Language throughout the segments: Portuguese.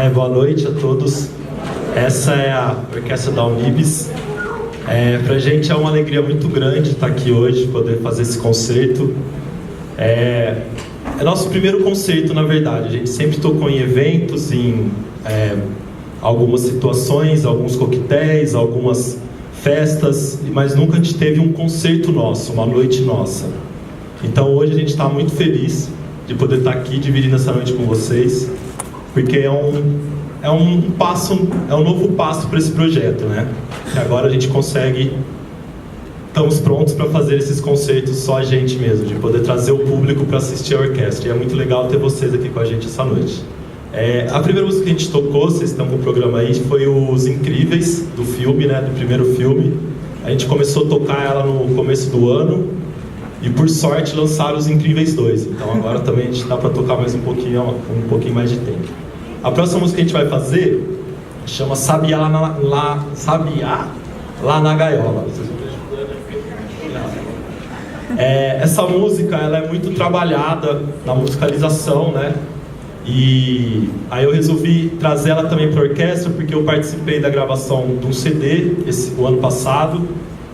Boa noite a todos. Essa é a Orquestra Unibes. Pra gente é uma alegria muito grande estar aqui hoje, poder fazer esse concerto. É nosso primeiro concerto, na verdade. A gente sempre tocou em eventos, em algumas situações, alguns coquetéis, algumas festas, mas nunca a gente teve um concerto nosso, uma noite nossa. Então hoje a gente está muito feliz de poder estar aqui dividindo essa noite com vocês, porque é um novo passo para esse projeto, né? E agora a gente consegue, estamos prontos para fazer esses concertos só a gente mesmo, de poder trazer o público para assistir a orquestra. E é muito legal ter vocês aqui com a gente essa noite. A primeira música que a gente tocou, vocês estão com o programa aí, foi Os Incríveis, do filme, né? Do primeiro filme. A gente começou a tocar ela no começo do ano e, por sorte, lançaram Os Incríveis 2. Então agora também a gente dá para tocar mais um pouquinho mais de tempo. A próxima música que a gente vai fazer chama Sabiá lá na Gaiola. Essa música ela é muito trabalhada na musicalização, né? E aí eu resolvi trazer ela também para a orquestra, porque eu participei da gravação de um CD o ano passado,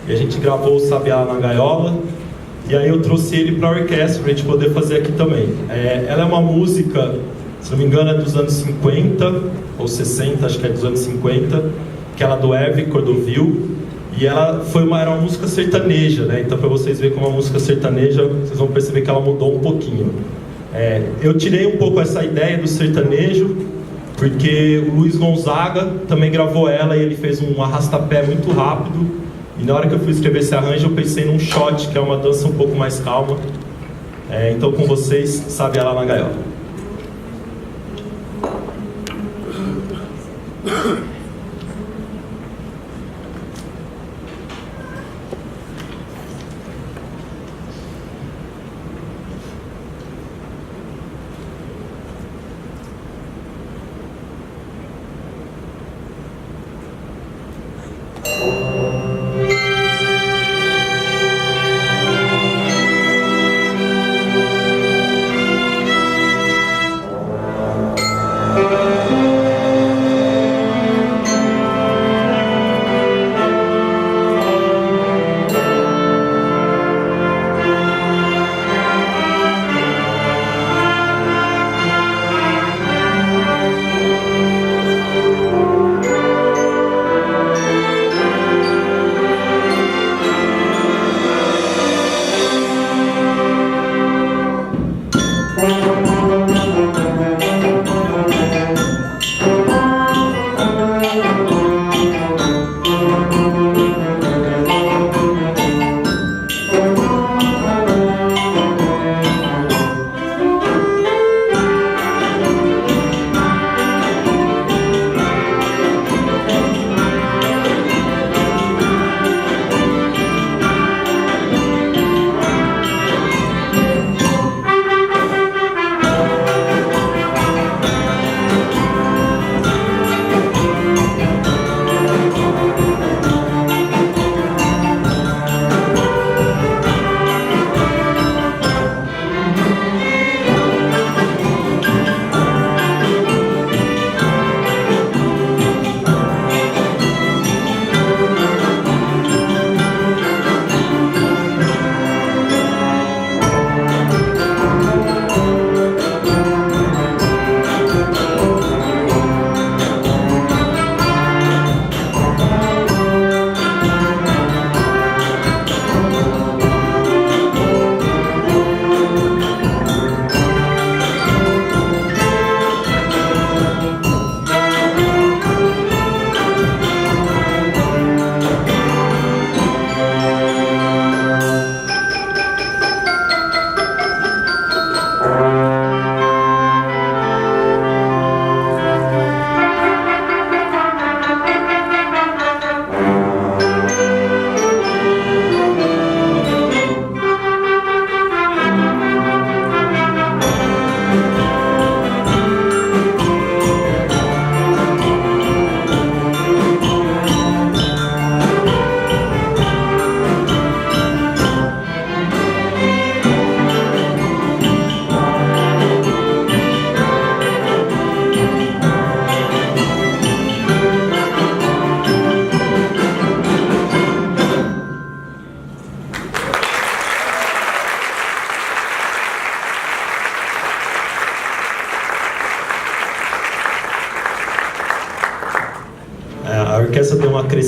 e a gente gravou o Sabiá na Gaiola, e aí eu trouxe ele para a orquestra para a gente poder fazer aqui também. Ela é uma música, se não me engano, é dos anos 50 ou 60, acho que é dos anos 50, que ela é do Hervé Cordovil, e ela era uma música sertaneja, né? Então, para vocês verem como uma música sertaneja, vocês vão perceber que ela mudou um pouquinho. Eu tirei um pouco essa ideia do sertanejo, porque o Luiz Gonzaga também gravou ela e ele fez um arrastapé muito rápido, e na hora que eu fui escrever esse arranjo eu pensei num shot, que é uma dança um pouco mais calma. Então com vocês, Sabiá lá na Gaiola.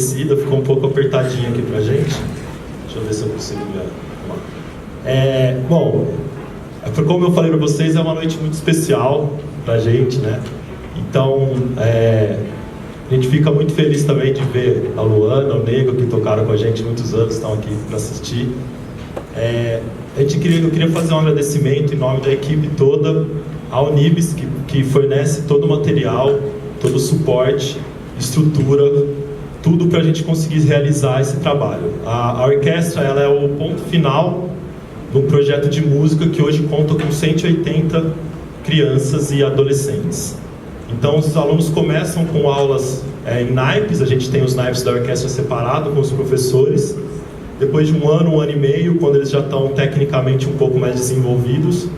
descida, ficou um pouco apertadinha aqui pra gente. Deixa eu ver se eu consigo ver. Bom, como eu falei para vocês, é uma noite muito especial pra gente, né? Então, a gente fica muito feliz também de ver a Luana, o Nego, que tocaram com a gente muitos anos, estão aqui para assistir. Eu queria fazer um agradecimento em nome da equipe toda, à Unibes, que fornece todo o material, todo o suporte, estrutura, tudo para a gente conseguir realizar esse trabalho. A orquestra, ela é o ponto final do projeto de música que hoje conta com 180 crianças e adolescentes. Então, os alunos começam com aulas em naipes, a gente tem os naipes da orquestra separado com os professores. Depois de um ano e meio, quando eles já estão tecnicamente um pouco mais desenvolvidos,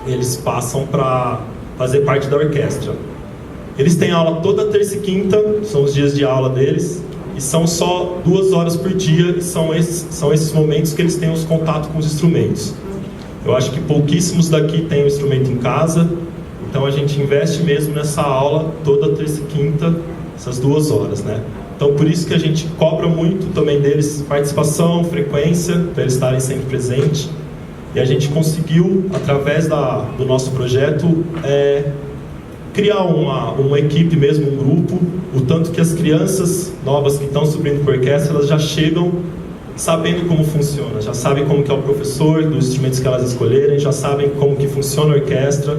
eles passam para fazer parte da orquestra. Eles têm aula toda terça e quinta, são os dias de aula deles, e são só 2 horas por dia, e são esses momentos que eles têm os contatos com os instrumentos. Eu acho que pouquíssimos daqui têm o instrumento em casa, então a gente investe mesmo nessa aula toda terça e quinta, essas 2 horas, né? Então por isso que a gente cobra muito também deles participação, frequência, para eles estarem sempre presentes. E a gente conseguiu, através do nosso projeto, criar uma equipe mesmo, um grupo, o tanto que as crianças novas que estão subindo para a orquestra, elas já chegam sabendo como funciona, já sabem como que é o professor, dos instrumentos que elas escolherem, já sabem como que funciona a orquestra,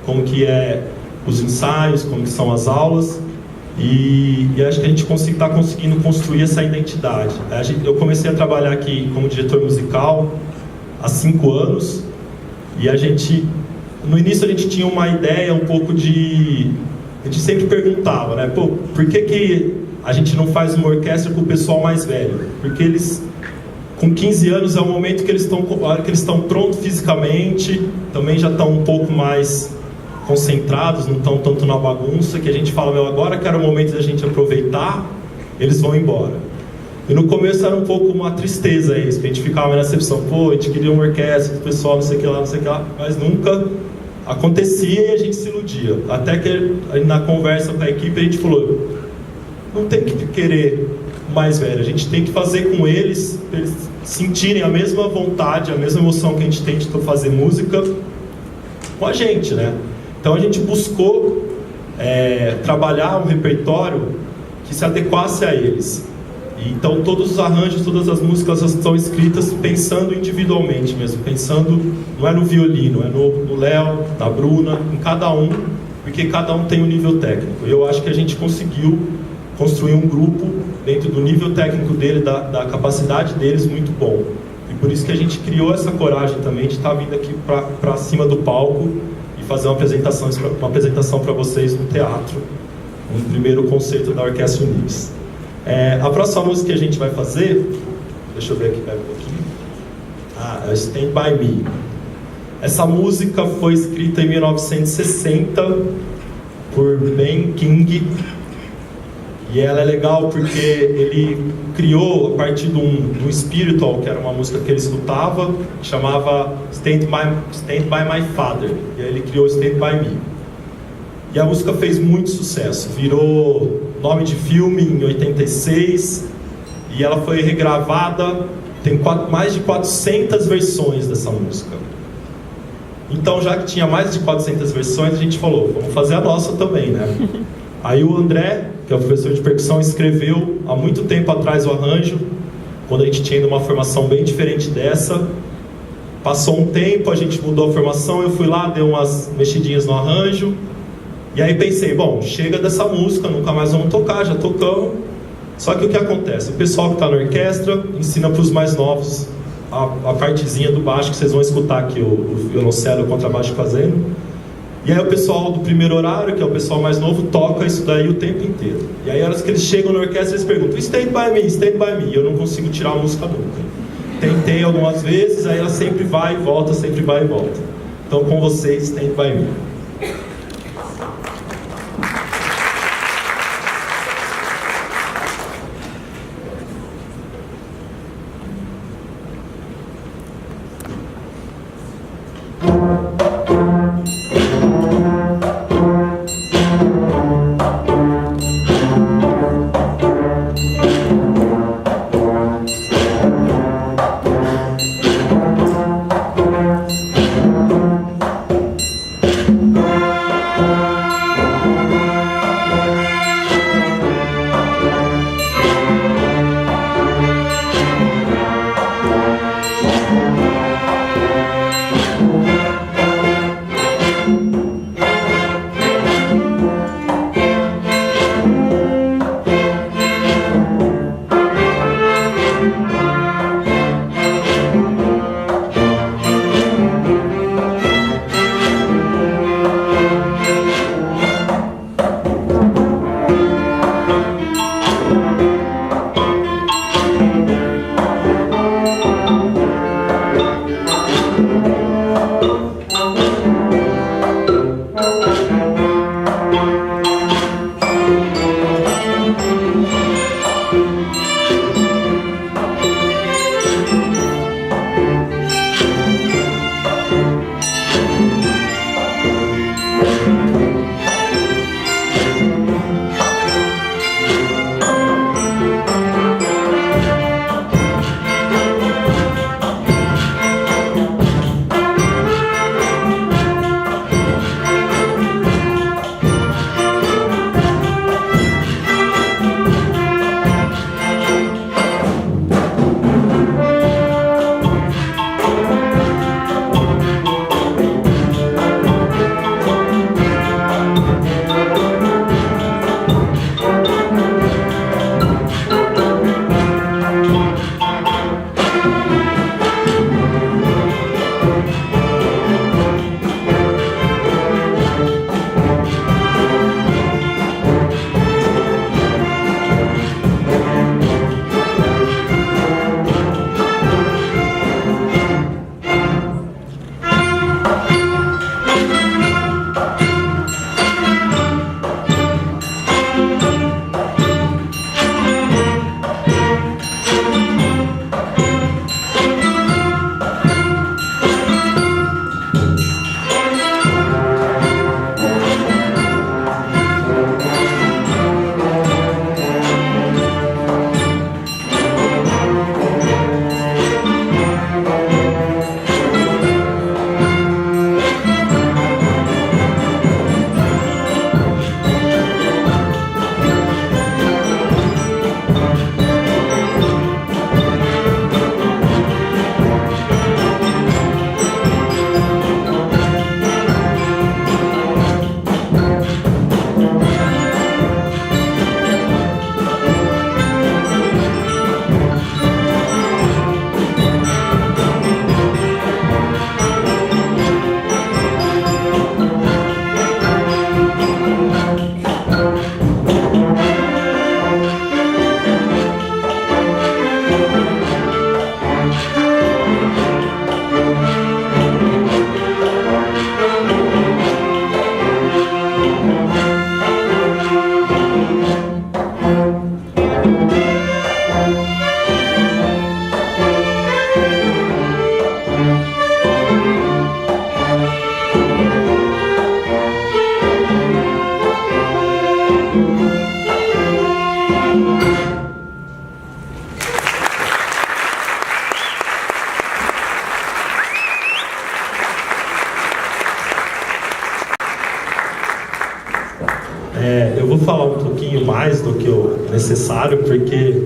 como que é os ensaios, como que são as aulas, e acho que a gente está conseguindo construir essa identidade. Eu comecei a trabalhar aqui como diretor musical há 5 anos, e no início a gente tinha uma ideia um pouco a gente sempre perguntava, né, por que a gente não faz uma orquestra com o pessoal mais velho? Porque eles, com 15 anos, é o momento que eles estão prontos fisicamente, também já estão um pouco mais concentrados, não estão tanto na bagunça, que a gente fala, agora que era o momento da gente aproveitar, eles vão embora. E no começo era um pouco uma tristeza isso, que a gente ficava na recepção, a gente queria uma orquestra, o pessoal não sei o que lá, mas nunca acontecia e a gente se iludia. Até que na conversa com a equipe a gente falou, não tem que querer o mais velho, a gente tem que fazer com eles, para eles sentirem a mesma vontade, a mesma emoção que a gente tem de fazer música com a gente, né? Então a gente buscou trabalhar um repertório que se adequasse a eles. Então todos os arranjos, todas as músicas estão escritas pensando individualmente mesmo, pensando, não é no violino, é no Léo, na Bruna, em cada um, porque cada um tem um nível técnico. E eu acho que a gente conseguiu construir um grupo dentro do nível técnico dele, da capacidade deles, muito bom. E por isso que a gente criou essa coragem também de estar vindo aqui para cima do palco e fazer uma apresentação para vocês no teatro, no primeiro concerto da Orquestra Unibes. A próxima música que a gente vai fazer, deixa eu ver aqui um pouquinho, é Stand By Me. Essa música foi escrita em 1960 por Ben King, e ela é legal porque ele criou a partir de um spiritual, que era uma música que ele escutava, que chamava Stand By My Father, e aí ele criou Stand By Me. E a música fez muito sucesso, virou nome de filme em 86, e ela foi regravada, tem mais de 400 versões dessa música. Então, já que tinha mais de 400 versões, a gente falou, vamos fazer a nossa também, né? Aí o André, que é o professor de percussão, escreveu há muito tempo atrás o arranjo, quando a gente tinha ido uma formação bem diferente dessa. Passou um tempo, a gente mudou a formação, eu fui lá, dei umas mexidinhas no arranjo, e aí pensei, bom, chega dessa música, nunca mais vamos tocar, já tocamos. Só que o que acontece? O pessoal que está na orquestra ensina para os mais novos a partezinha do baixo, que vocês vão escutar aqui o violoncelo e o contrabaixo fazendo. E aí o pessoal do primeiro horário, que é o pessoal mais novo, toca isso daí o tempo inteiro. E aí, horas que eles chegam na orquestra, eles perguntam, Stand By Me, Stand By Me. E eu não consigo tirar a música nunca. Tentei algumas vezes, aí ela sempre vai e volta, sempre vai e volta. Então, com vocês, Stand By Me. eu vou falar um pouquinho mais do que o necessário, porque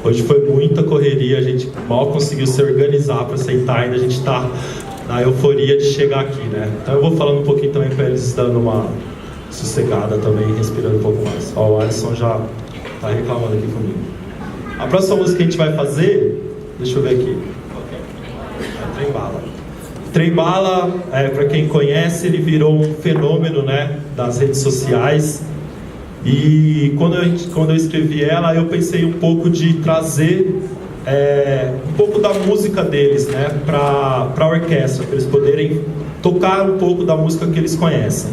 hoje foi muita correria, a gente mal conseguiu se organizar para sentar, ainda a gente está na euforia de chegar aqui, né? Então eu vou falando um pouquinho também para eles dando uma sossegada também, respirando um pouco mais. Ó, o Alisson já está reclamando aqui comigo. A próxima música que a gente vai fazer, deixa eu ver aqui, é Trem Bala. Trem Bala, para quem conhece, ele virou um fenômeno, né, das redes sociais. E quando eu escrevi ela, eu pensei um pouco de trazer um pouco da música deles, né, para a orquestra, para eles poderem tocar um pouco da música que eles conhecem.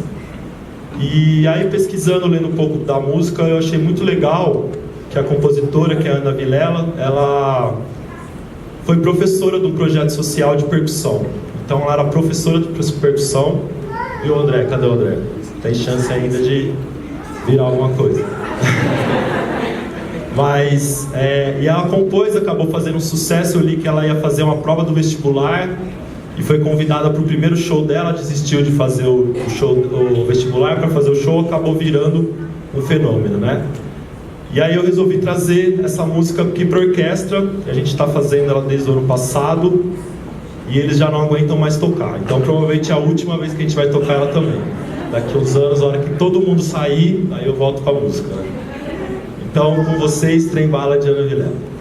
E aí, pesquisando, lendo um pouco da música, eu achei muito legal que a compositora, que é a Ana Vilela, ela foi professora do projeto social de percussão. Então ela era professora de percussão. E o André? Cadê o André? Tem chance ainda de virar alguma coisa. Mas, e ela compôs, acabou fazendo um sucesso. Eu li que ela ia fazer uma prova do vestibular e foi convidada para o primeiro show dela, desistiu de fazer o vestibular para fazer o show, acabou virando um fenômeno, né? E aí eu resolvi trazer essa música aqui para a orquestra. A gente está fazendo ela desde o ano passado e eles já não aguentam mais tocar. Então provavelmente é a última vez que a gente vai tocar ela também. Daqui uns anos, a hora que todo mundo sair, aí eu volto com a música, né? Então, com vocês, Trem Bala de Ana Vilela.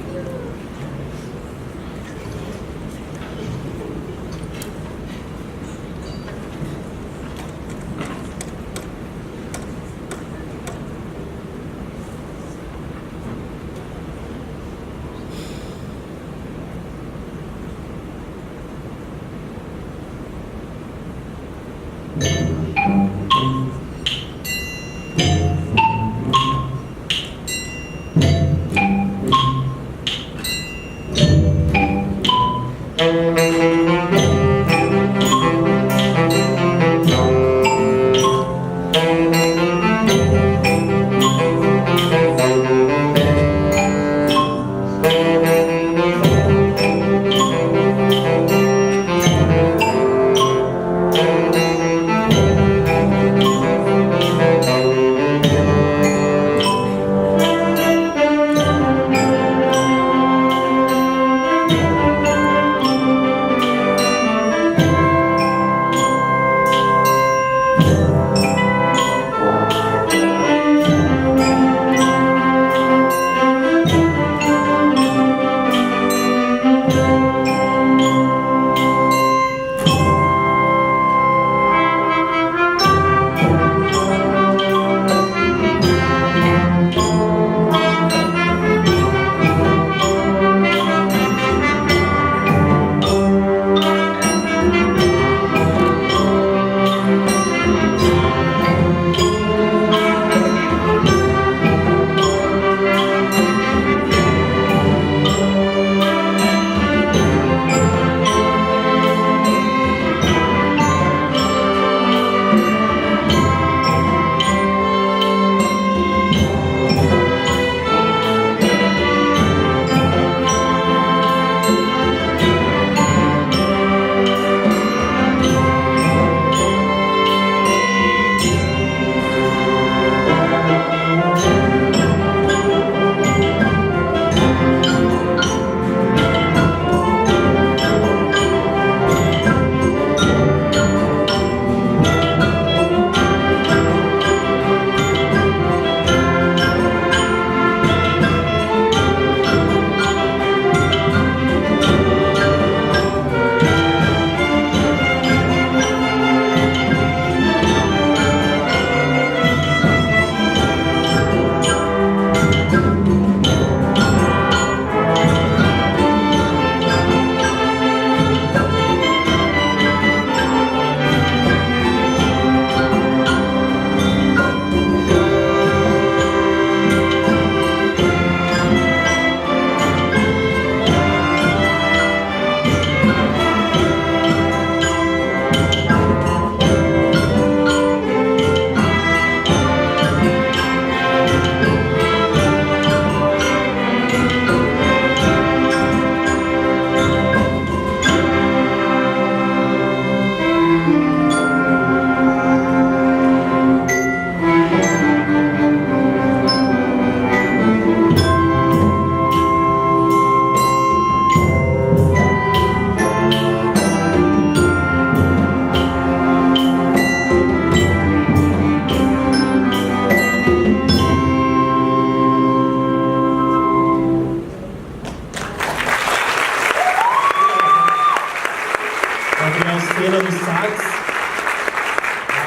Gabriel no sax,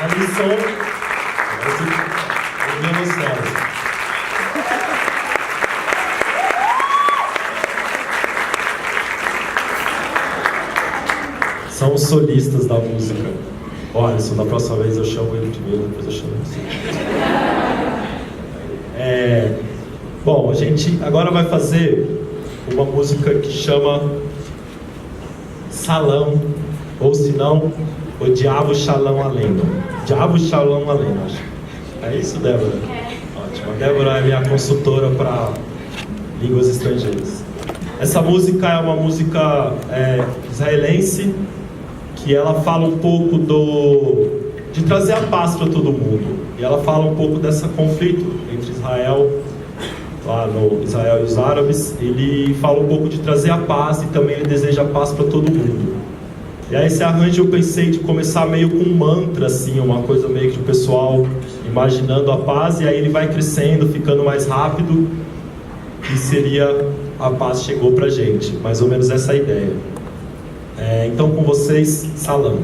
Alisson no violoncelo. São os solistas da música. Ó, Alisson, da próxima vez eu chamo ele primeiro, depois eu chamo você. Bom, a gente agora vai fazer uma música que chama Salão, ou se não, o Diabo Shalom Aleinu. Diabo Shalom Aleinu, acho. É isso, Débora? Ótimo. A Débora é minha consultora para línguas estrangeiras. Essa música é uma música israelense, que ela fala um pouco de trazer a paz para todo mundo. E ela fala um pouco desse conflito entre Israel, lá no Israel e os árabes. Ele fala um pouco de trazer a paz e também ele deseja a paz para todo mundo. E aí esse arranjo eu pensei de começar meio com um mantra, assim, uma coisa meio que o pessoal imaginando a paz, e aí ele vai crescendo, ficando mais rápido, e seria a paz chegou pra gente, mais ou menos essa ideia. Então com vocês, Salão.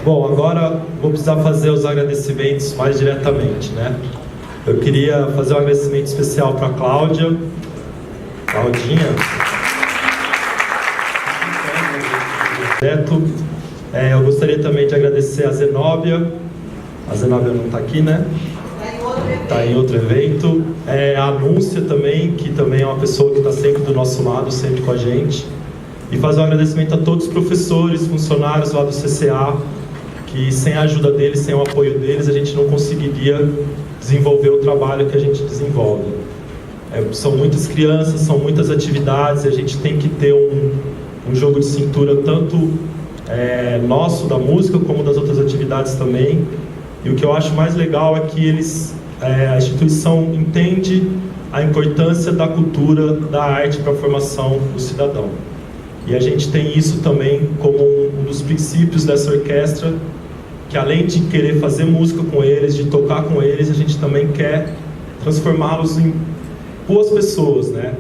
Bom, agora vou precisar fazer os agradecimentos mais diretamente, né? Eu queria fazer um agradecimento especial para a Claudinha. Eu gostaria também de agradecer a Zenóbia. A Zenóbia não está aqui, né? Está em outro evento. A Anúncia também, que também é uma pessoa que está sempre do nosso lado, sempre com a gente. E fazer um agradecimento a todos os professores, funcionários lá do CCA, que sem a ajuda deles, sem o apoio deles, a gente não conseguiria desenvolver o trabalho que a gente desenvolve. São muitas crianças, são muitas atividades, e a gente tem que ter um jogo de cintura tanto nosso, da música, como das outras atividades também. E o que eu acho mais legal é que a instituição entende a importância da cultura, da arte para a formação do cidadão. E a gente tem isso também como um dos princípios dessa orquestra, que além de querer fazer música com eles, de tocar com eles, a gente também quer transformá-los em boas pessoas, né?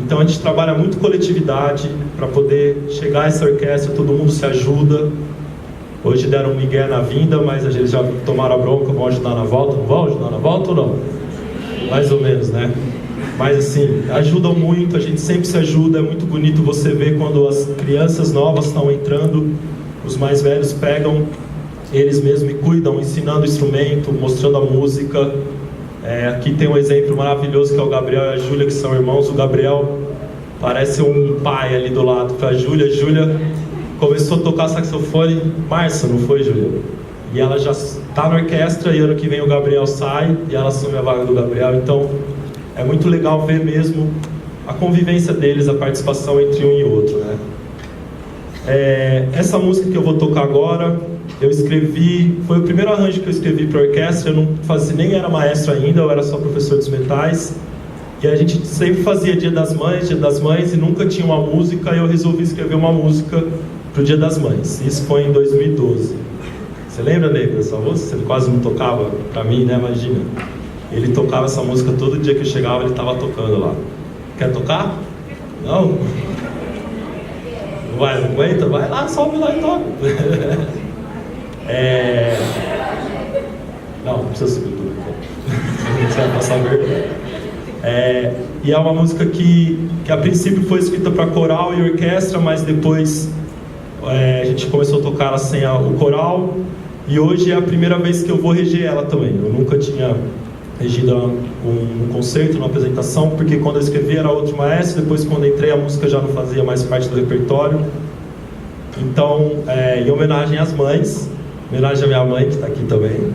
Então a gente trabalha muito coletividade para poder chegar a essa orquestra, todo mundo se ajuda. Hoje deram um migué na vinda, mas eles já tomaram a bronca, vão ajudar na volta. Não vão ajudar na volta ou não? Mais ou menos, né? Mas assim, ajudam muito, a gente sempre se ajuda. É muito bonito você ver quando as crianças novas estão entrando, os mais velhos pegam eles mesmos e cuidam, ensinando o instrumento, mostrando a música. Aqui tem um exemplo maravilhoso que é o Gabriel e a Júlia, que são irmãos. O Gabriel parece um pai ali do lado para a Júlia. A Júlia começou a tocar saxofone em março, não foi, Júlia? E ela já está na orquestra, e ano que vem o Gabriel sai e ela assume a vaga do Gabriel. Então é muito legal ver mesmo a convivência deles, a participação entre um e outro, né? Essa música que eu vou tocar agora, eu escrevi, foi o primeiro arranjo que eu escrevi para a orquestra. Eu não fazia, nem era maestro ainda, eu era só professor dos metais. E a gente sempre fazia Dia das Mães, e nunca tinha uma música, e eu resolvi escrever uma música para o Dia das Mães. Isso foi em 2012. Você lembra, Nega, dessa música? Você quase não tocava para mim, né? Imagina. Ele tocava essa música todo dia que eu chegava, ele estava tocando lá. Quer tocar? Não? Não aguenta? Vai lá, sobe lá e toca. Não precisa subir tudo. Você vai passar vergonha. E é uma música que a princípio foi escrita para coral e orquestra, mas depois a gente começou a tocar ela sem o coral. E hoje é a primeira vez que eu vou reger ela também. Eu nunca tinha regido um concerto, uma apresentação, porque quando eu escrevi era outro maestro, depois quando entrei a música já não fazia mais parte do repertório. Então, em homenagem às mães, homenagem à minha mãe, que está aqui também,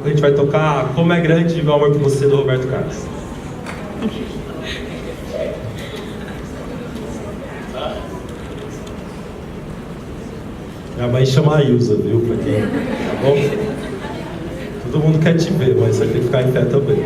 a gente vai tocar Como é Grande Meu Amor por Você, do Roberto Carlos. Minha mãe chama a Ilza, viu? Pra quem, tá bom? Todo mundo quer te ver, mas você tem que ficar em pé também.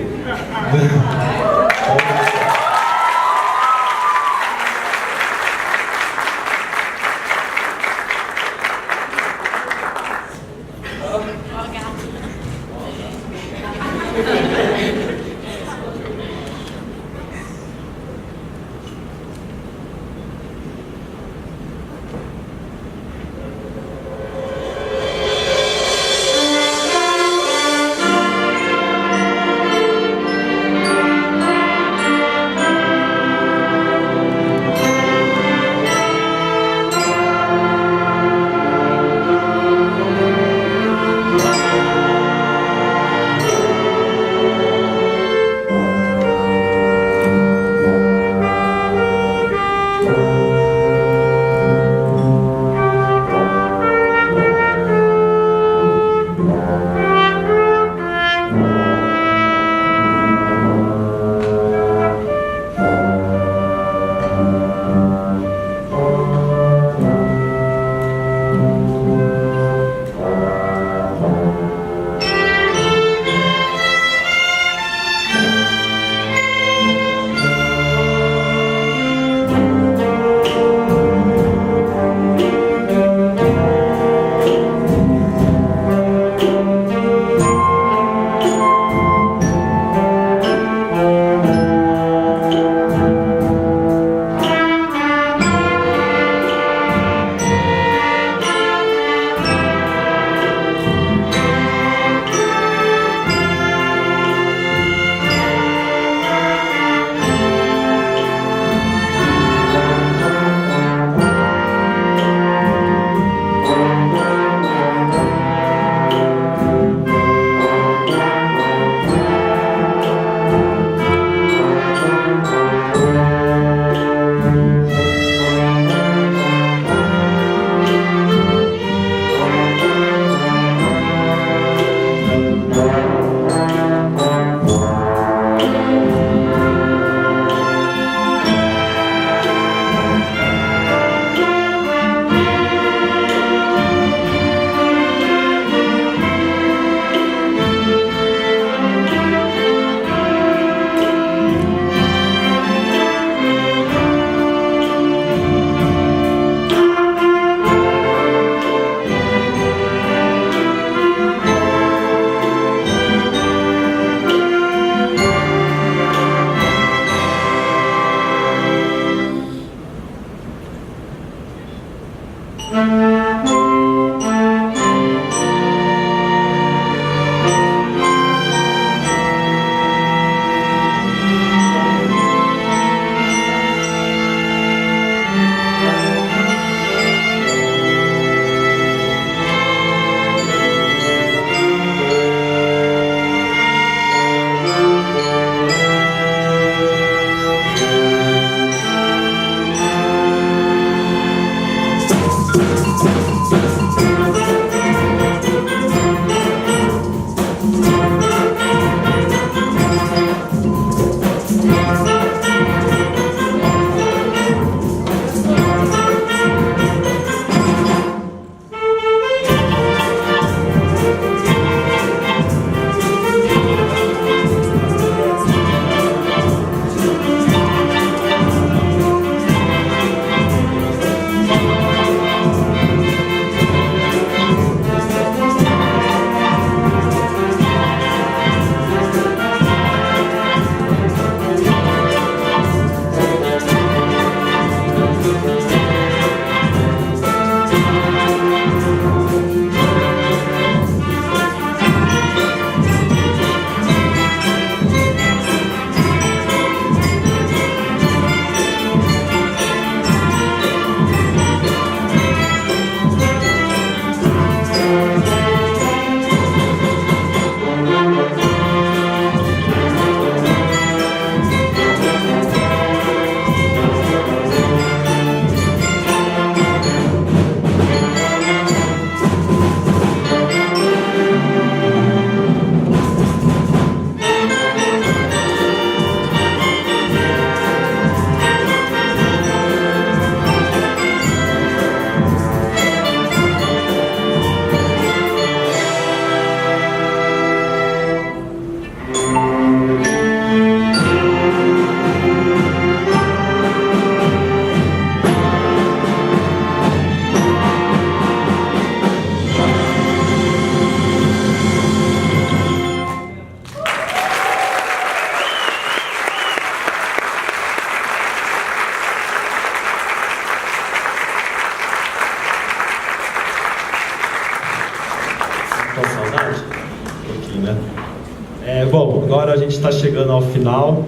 Bom, agora a gente está chegando ao final.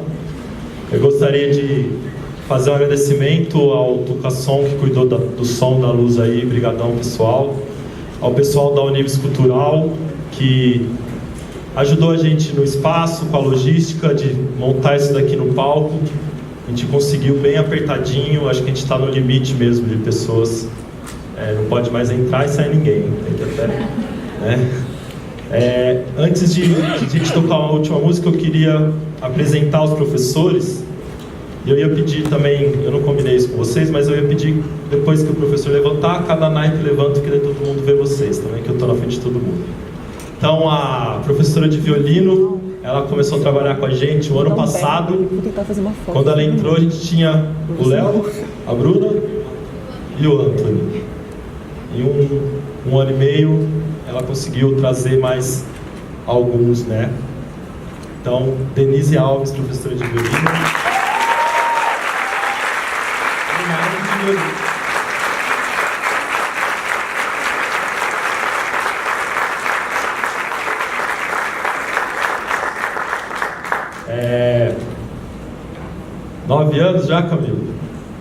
Eu gostaria de fazer um agradecimento ao Educação, que cuidou do som, da luz aí, brigadão pessoal. Ao pessoal da Unibes Cultural, que ajudou a gente no espaço, com a logística de montar isso daqui no palco. A gente conseguiu bem apertadinho, acho que a gente está no limite mesmo de pessoas. Não pode mais entrar e sair ninguém, tem que até... né? Antes de a gente tocar uma última música, eu queria apresentar os professores. E eu ia pedir também, eu não combinei isso com vocês, mas eu ia pedir, depois que o professor levantar, cada naipe levanta, que daí todo mundo vê vocês também, que eu estou na frente de todo mundo. Então, a professora de violino, ela começou a trabalhar com a gente o ano passado. Quando ela entrou, a gente tinha o Léo, a Bruna e o Anthony. Em um ano e meio, ela conseguiu trazer mais alguns, né? Então, Denise Alves, professora de violino. É... 9 anos já, Camilo?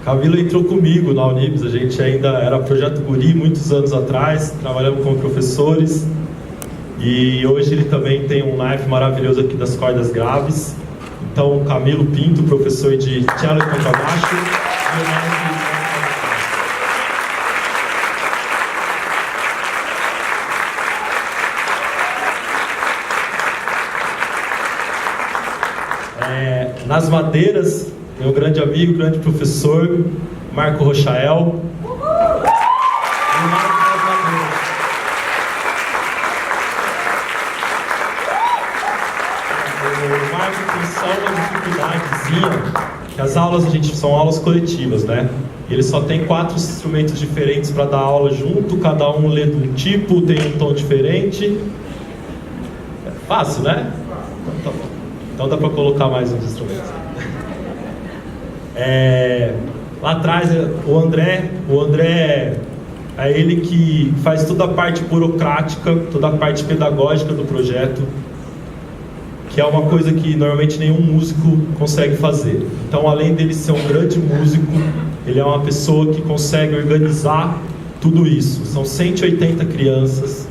Camilo entrou comigo na Unibes, a gente ainda era projeto guri muitos anos atrás, trabalhamos com professores, e hoje ele também tem um naipe maravilhoso aqui das cordas graves. Então, Camilo Pinto, professor de cello e contrabaixo, nas madeiras, meu grande amigo, grande professor, Marco Rochael. O Marco tem só uma dificuldadezinha, que as aulas, são aulas coletivas, né? E ele só tem 4 instrumentos diferentes para dar aula junto, cada um lê de um tipo, tem um tom diferente. É fácil, né? Então tá bom. Então dá para colocar mais uns instrumentos. Lá atrás, o André, É ele que faz toda a parte burocrática, toda a parte pedagógica do projeto, que é uma coisa que normalmente nenhum músico consegue fazer. Então, além dele ser um grande músico, ele é uma pessoa que consegue organizar tudo isso. São 180 crianças,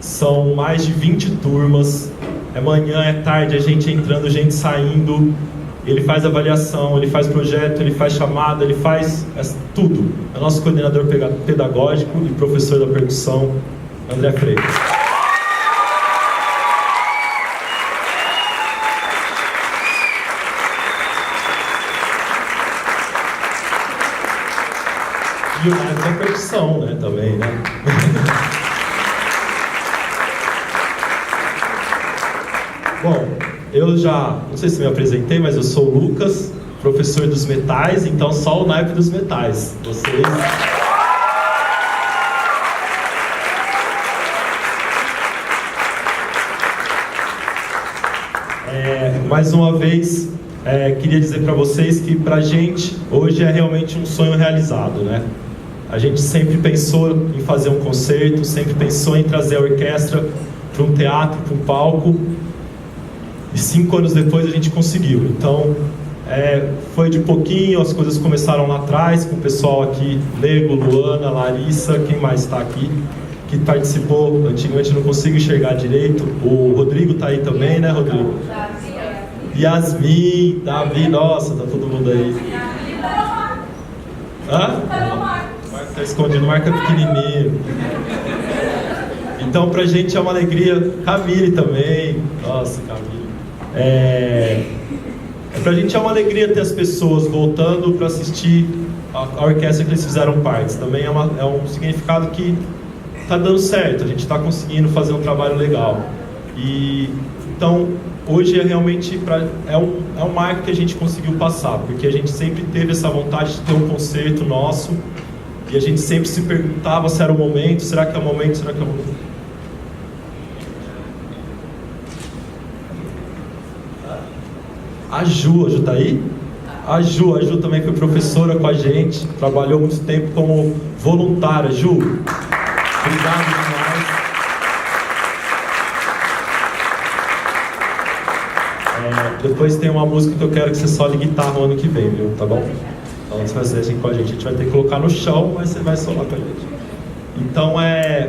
são mais de 20 turmas, é manhã, é tarde, é gente entrando, gente saindo. Ele faz avaliação, ele faz projeto, ele faz chamada, ele faz tudo. É o nosso coordenador pedagógico e professor da percussão, André Freitas. E o mais da percussão, né, também, né? Bom, eu já, não sei se me apresentei, mas eu sou o Lucas, professor dos metais, então só o naipe dos metais. Vocês... mais uma vez, queria dizer para vocês que pra gente, hoje é realmente um sonho realizado, né? A gente sempre pensou em fazer um concerto, sempre pensou em trazer a orquestra para um teatro, para um palco. E 5 anos depois a gente conseguiu. Então, foi de pouquinho, as coisas começaram lá atrás, com o pessoal aqui, Nego, Luana, Larissa, quem mais está aqui, que participou, antigamente não consigo enxergar direito. O Rodrigo está aí também, né, Rodrigo? Yasmin, Davi, nossa, tá todo mundo aí. Hã? O Marco está escondido, o Marco é pequenininho. Então, pra gente é uma alegria. Camille também, nossa, Camille. Pra gente é uma alegria ter as pessoas voltando para assistir a orquestra que eles fizeram parte. Também é um significado que está dando certo, a gente está conseguindo fazer um trabalho legal. E então hoje é realmente um marco que a gente conseguiu passar, porque a gente sempre teve essa vontade de ter um concerto nosso e a gente sempre se perguntava se era o momento, será que é o momento, será que é o momento? A Ju tá aí? A Ju também foi professora com a gente, trabalhou muito tempo como voluntária. Ju, obrigado demais. Depois tem uma música que eu quero que você sole guitarra o ano que vem, viu? Tá bom? Então você vai fazer assim com a gente vai ter que colocar no chão, mas você vai solar com a gente. Então,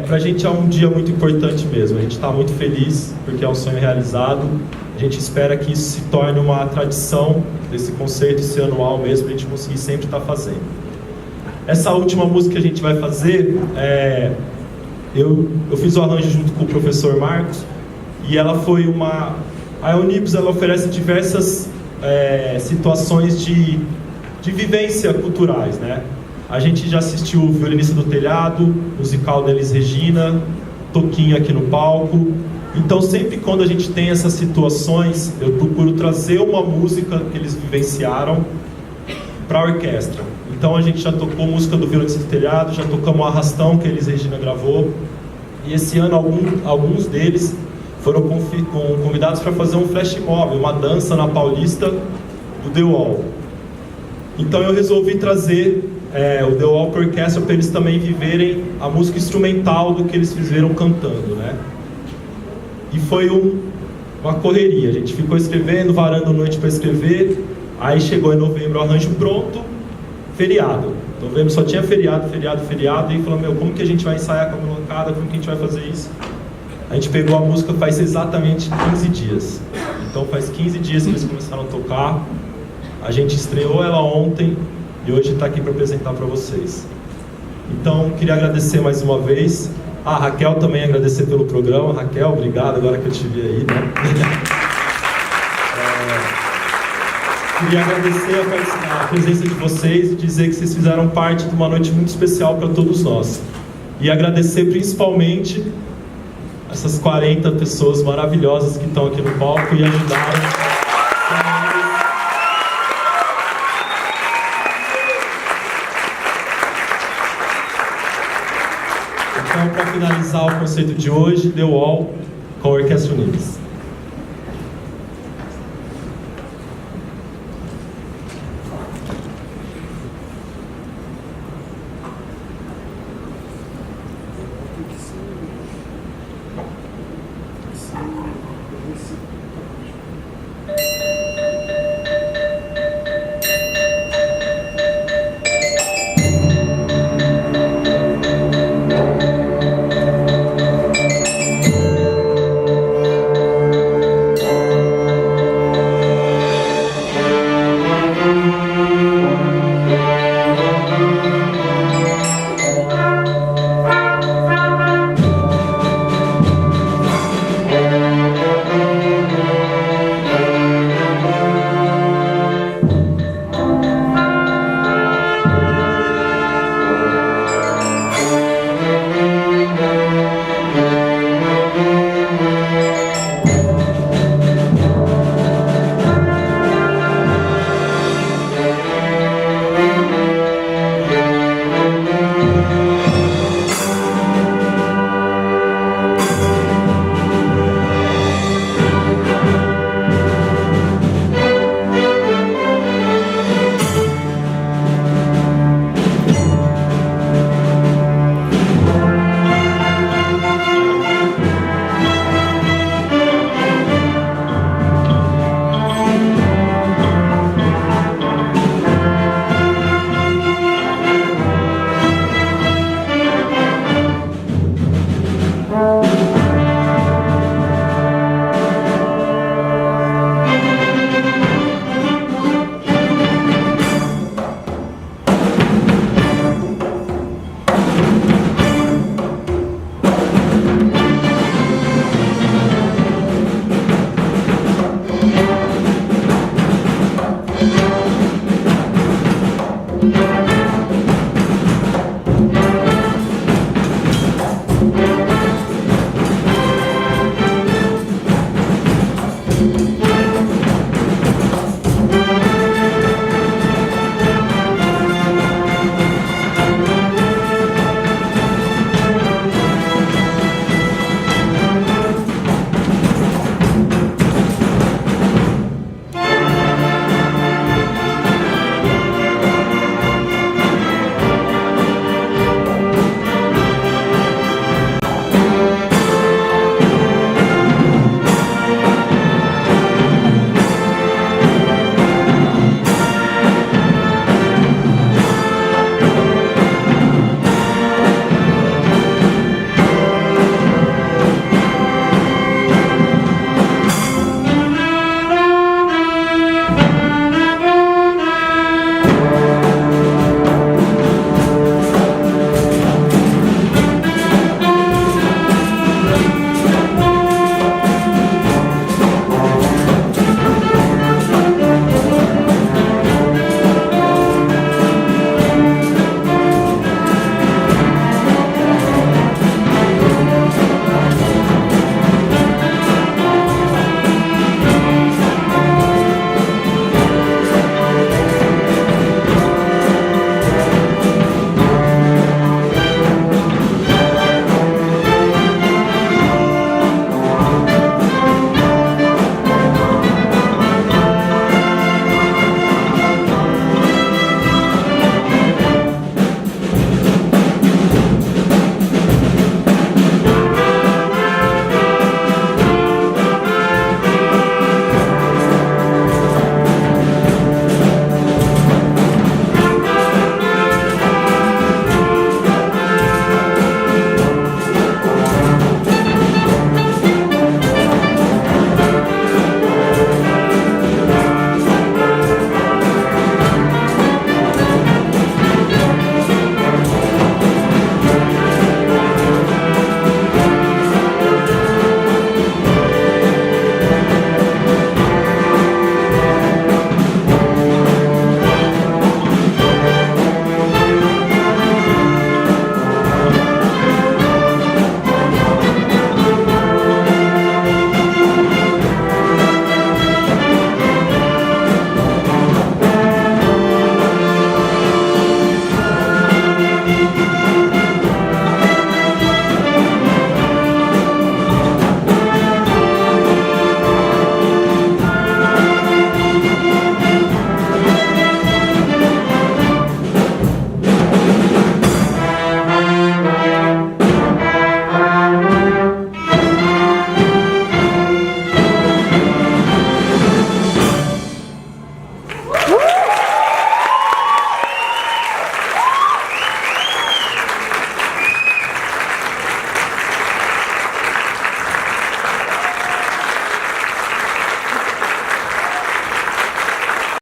pra gente é um dia muito importante mesmo. A gente está muito feliz porque é um sonho realizado. A gente espera que isso se torne uma tradição desse concerto ser anual mesmo, a gente conseguir sempre estar fazendo. Essa última música que a gente vai fazer, eu fiz o arranjo junto com o professor Marcos, e ela foi a Unibes, ela oferece diversas situações de vivência culturais, né? A gente já assistiu o Violinista do Telhado, musical da Elis Regina, Toquinho aqui no palco. Então, sempre quando a gente tem essas situações, eu procuro trazer uma música que eles vivenciaram para a orquestra. Então, a gente já tocou música do Violinista do Telhado, já tocamos o Arrastão, que a Elis Regina gravou. E esse ano, alguns deles foram convidados para fazer um flash mob, uma dança na Paulista do The Wall. Então, eu resolvi trazer o The Wall para a orquestra para eles também viverem a música instrumental do que eles fizeram cantando, né? E foi uma correria, a gente ficou escrevendo, varando noite para escrever, aí chegou em novembro o arranjo pronto, feriado. Novembro só tinha feriado, e falou, como que a gente vai ensaiar com a molecada, como que a gente vai fazer isso? A gente pegou a música faz exatamente 15 dias. Então faz 15 dias que eles começaram a tocar, a gente estreou ela ontem, e hoje está aqui para apresentar para vocês. Então, queria agradecer mais uma vez. A Raquel também agradecer pelo programa. Raquel, obrigado, agora que eu te vi aí, né? Queria agradecer a presença de vocês e dizer que vocês fizeram parte de uma noite muito especial para todos nós. E agradecer principalmente essas 40 pessoas maravilhosas que estão aqui no palco e ajudaram. Então, para finalizar o conceito de hoje, The Wall com a Orquestra Unibes.